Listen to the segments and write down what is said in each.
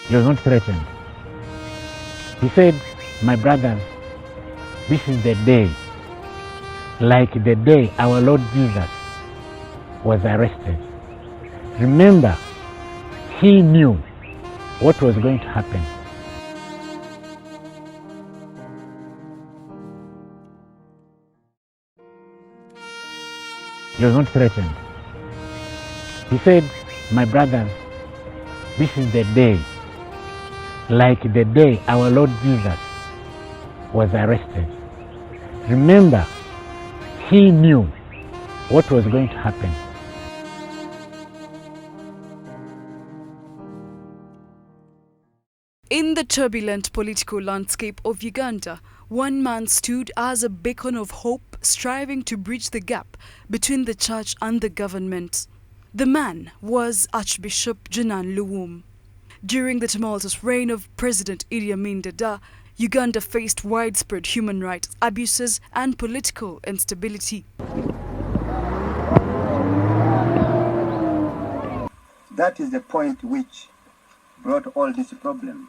He was not threatened. He said, my brothers, this is the day, like the day our Lord Jesus was arrested. Remember, he knew what was going to happen. He was not threatened. He said, my brothers, this is the day, like the day our Lord Jesus was arrested. Remember, he knew what was going to happen. In the turbulent political landscape of Uganda, one man stood as a beacon of hope, striving to bridge the gap between the church and the government. The man was Archbishop Janani Luwum. During the tumultuous reign of President Idi Amin Dada, Uganda faced widespread human rights abuses and political instability. That is the point which brought all this problem.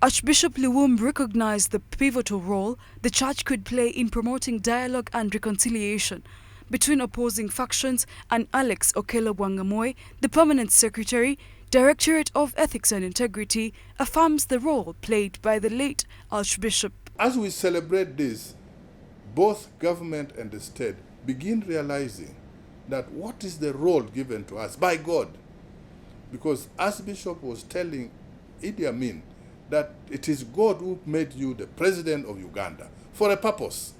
Archbishop Luwum recognized the pivotal role the church could play in promoting dialogue and reconciliation between opposing factions, and Alex Okello Bwangamoi, the permanent secretary, Directorate of Ethics and Integrity, affirms the role played by the late Archbishop. As we celebrate this, both government and the state begin realizing that what is the role given to us by God. Because Archbishop was telling Idi Amin that it is God who made you the president of Uganda for a purpose.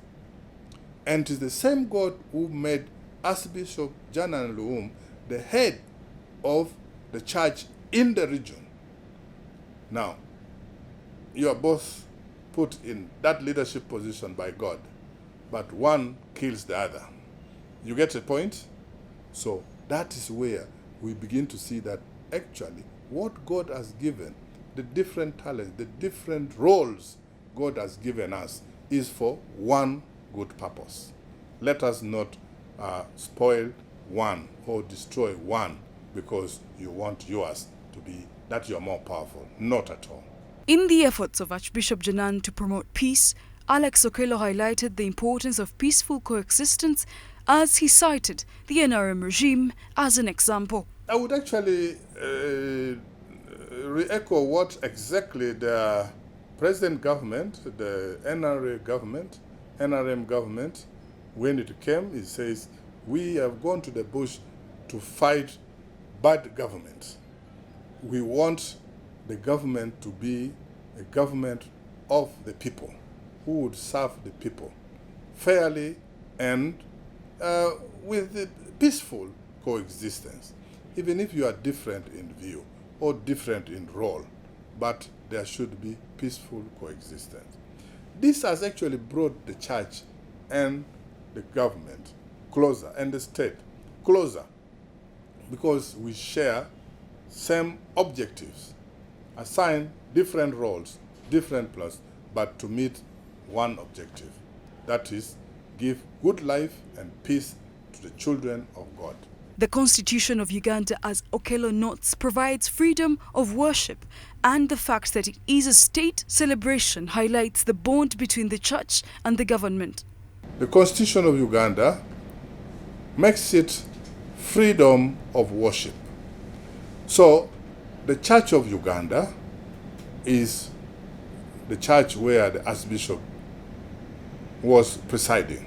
And it is the same God who made Archbishop Janani Luwum the head of the church in the region. Now, you are both put in that leadership position by God, but one kills the other. You get the point? So that is where we begin to see that actually what God has given, the different talents, the different roles God has given us is for one good purpose. Let us not spoil one or destroy one because you want yours to be that you're more powerful. Not at all. In the efforts of Archbishop Janan to promote peace, Alex Okello highlighted the importance of peaceful coexistence as he cited the NRM regime as an example. I would actually re-echo what exactly the present government, the NRM government, when it came, it says, we have gone to the bush to fight bad government. We want the government to be a government of the people, who would serve the people fairly and with peaceful coexistence, even if you are different in view or different in role, but there should be peaceful coexistence. This has actually brought the church and the government closer, and the state closer, because we share same objectives, assign different roles, different plots, but to meet one objective. That is, give good life and peace to the children of God. The Constitution of Uganda, as Okello notes, provides freedom of worship, and the fact that it is a state celebration highlights the bond between the church and the government. The Constitution of Uganda makes it freedom of worship. So, the Church of Uganda is the church where the Archbishop was presiding.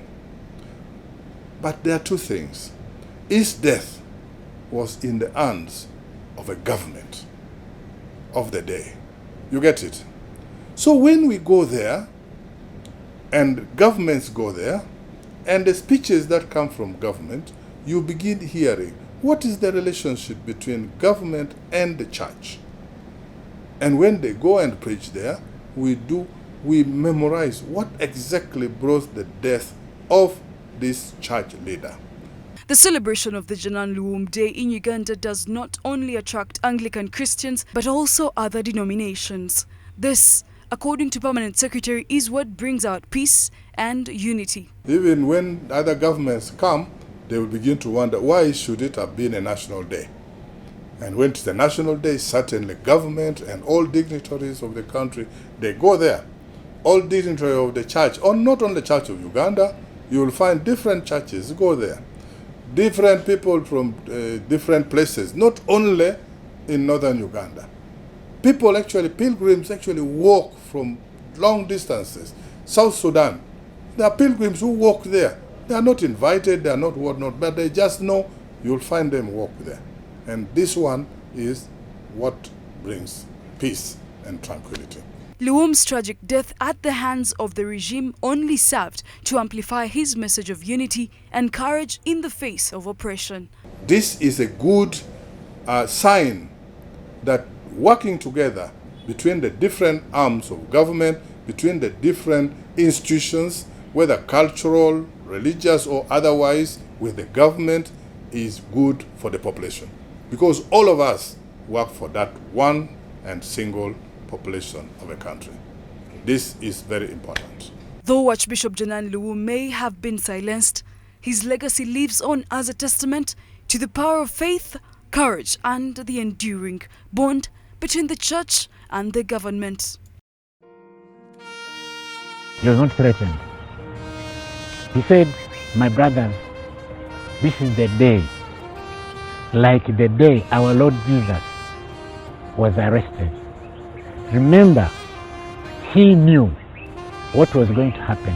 But there are two things. His death was in the hands of a government of the day. You get it? So when we go there, and governments go there, and the speeches that come from government, you begin hearing what is the relationship between government and the church. And when they go and preach there, we memorize what exactly brought the death of this church leader. The celebration of the Janan Luwum Day in Uganda does not only attract Anglican Christians, but also other denominations. This, according to Permanent Secretary, is what brings out peace and unity. Even when other governments come, they will begin to wonder, why should it have been a national day? And when it's the national day, certainly government and all dignitaries of the country, they go there. All dignitaries of the church, or not only the Church of Uganda, you will find different churches go there. Different people from different places, not only in northern Uganda. People actually, pilgrims actually walk from long distances. South Sudan, there are pilgrims who walk there. They are not invited, they are not whatnot, but they just know you'll find them walk there. And this one is what brings peace and tranquility. Luwum's tragic death at the hands of the regime only served to amplify his message of unity and courage in the face of oppression. This is a good sign that working together between the different arms of government, between the different institutions, whether cultural, religious or otherwise, with the government is good for the population. Because all of us work for that one and single population of a country. This is very important. Though Archbishop Janani Luwum may have been silenced, his legacy lives on as a testament to the power of faith, courage and the enduring bond between the church and the government. He was not threatened. He said, my brothers, this is the day, like the day our Lord Jesus was arrested. Remember, he knew what was going to happen.